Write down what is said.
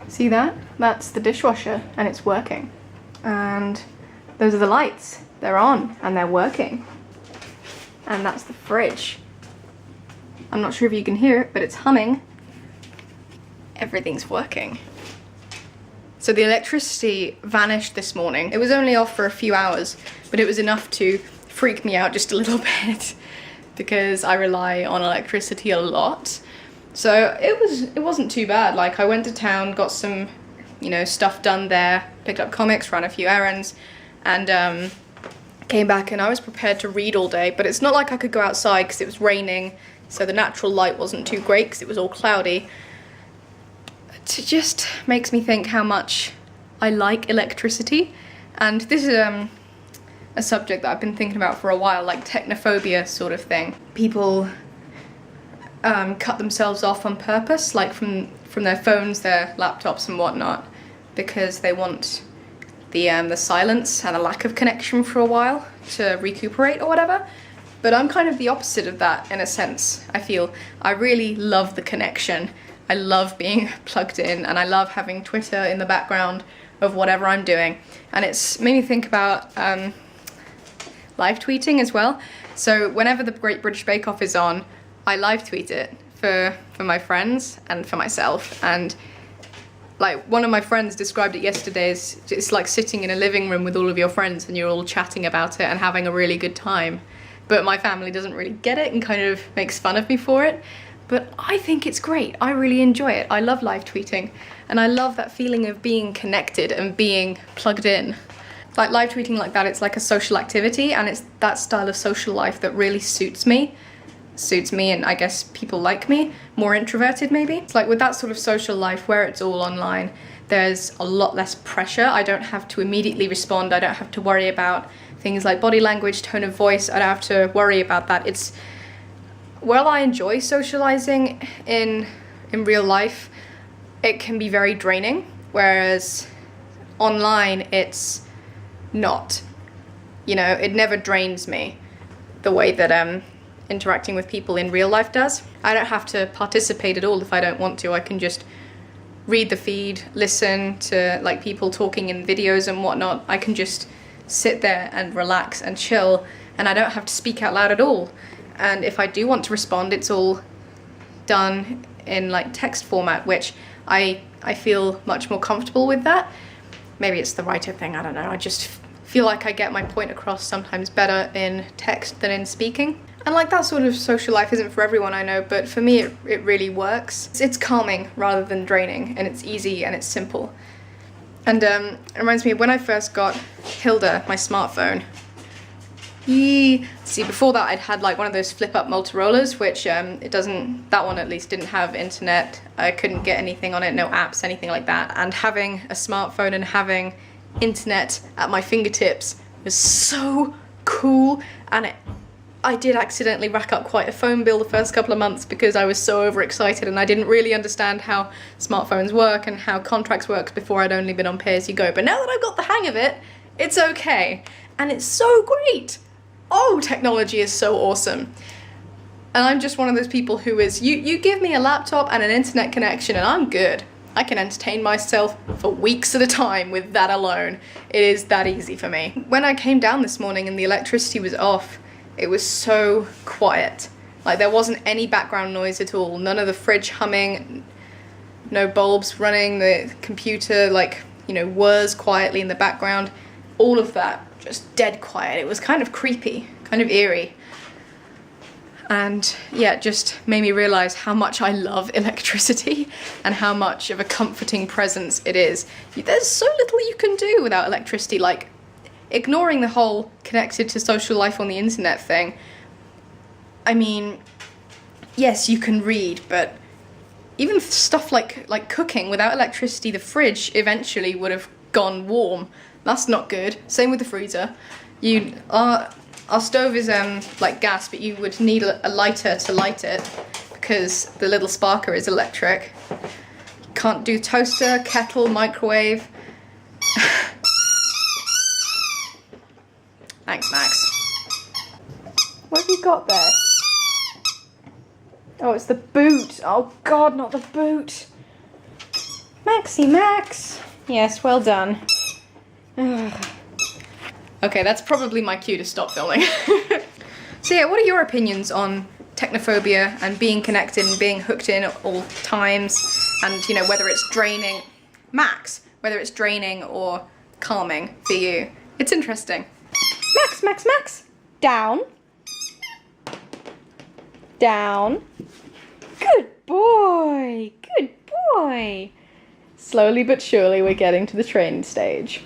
See that? That's the dishwasher and it's working. And those are the lights. They're on and they're working. And that's the fridge. I'm not sure if you can hear it, but it's humming. Everything's working. So the electricity vanished this morning. It was only off for a few hours, but it was enough to freak me out just a little bit because I rely on electricity a lot. So it wasn't too bad. Like, I went to town, got some, you know, stuff done there, picked up comics, ran a few errands, and came back and I was prepared to read all day, but it's not like I could go outside because it was raining, so the natural light wasn't too great because it was all cloudy. It just makes me think how much I like electricity, and this is a subject that I've been thinking about for a while, like technophobia sort of thing. People cut themselves off on purpose, like from their phones, their laptops and whatnot, because they want the silence and a lack of connection for a while to recuperate or whatever. But I'm kind of the opposite of that in a sense. I feel I really love the connection. I love being plugged in, and I love having Twitter in the background of whatever I'm doing. And it's made me think about live tweeting as well. So whenever the Great British Bake Off is on, I live tweet it for my friends and for myself. And like, one of my friends described it yesterday as it's like sitting in a living room with all of your friends and you're all chatting about it and having a really good time. But my family doesn't really get it and kind of makes fun of me for it. But I think it's great. I really enjoy it. I love live tweeting, and I love that feeling of being connected and being plugged in. Like, live tweeting like that, it's like a social activity, and it's that style of social life that really suits me, and I guess people like me, more introverted maybe. It's like with that sort of social life where it's all online, there's a lot less pressure. I don't have to immediately respond. I don't have to worry about things like body language, tone of voice. I don't have to worry about that. While I enjoy socializing in real life, it can be very draining, whereas online it's not. You know, it never drains me the way that interacting with people in real life does. I don't have to participate at all if I don't want to. I can just read the feed, listen to like people talking in videos and whatnot. I can just sit there and relax and chill, and I don't have to speak out loud at all. And if I do want to respond, it's all done in like text format, which I feel much more comfortable with that. Maybe it's the writer thing, I don't know. I just feel like I get my point across sometimes better in text than in speaking. And like, that sort of social life isn't for everyone, I know, but for me it really works. It's calming rather than draining, and it's easy and it's simple. And it reminds me of when I first got Hilda, my smartphone. See, before that I'd had like one of those flip-up Motorola's, which that one at least didn't have internet. I couldn't get anything on it, no apps, anything like that. And having a smartphone and having internet at my fingertips was so cool. And I did accidentally rack up quite a phone bill the first couple of months because I was so overexcited and I didn't really understand how smartphones work and how contracts work before. I'd only been on pay-as-you-go. But now that I've got the hang of it, it's okay. And it's so great. Oh, technology is so awesome. And I'm just one of those people who is, you give me a laptop and an internet connection and I'm good. I can entertain myself for weeks at a time with that alone. It is that easy for me. When I came down this morning and the electricity was off, it was so quiet. Like, there wasn't any background noise at all. None of the fridge humming, no bulbs running, the computer, like, you know, whirs quietly in the background. All of that, just dead quiet. It was kind of creepy, kind of eerie. And yeah, it just made me realize how much I love electricity and how much of a comforting presence it is. There's so little you can do without electricity, like ignoring the whole connected to social life on the internet thing. I mean, yes, you can read, but even stuff like cooking, without electricity, the fridge eventually would have gone warm. That's not good. Same with the freezer. Our stove is like gas, but you would need a lighter to light it because the little sparker is electric. Can't do toaster, kettle, microwave. Thanks, Max. What have you got there? Oh, it's the boot. Oh God, not the boot. Max, Maxi Max. Yes, well done. Ugh. Okay, that's probably my cue to stop filming. So yeah, what are your opinions on technophobia and being connected and being hooked in at all times? And, you know, whether it's draining, Max, whether it's draining or calming for you. It's interesting. Max, Max, Max. Down. Down. Good boy. Good boy. Slowly but surely we're getting to the training stage.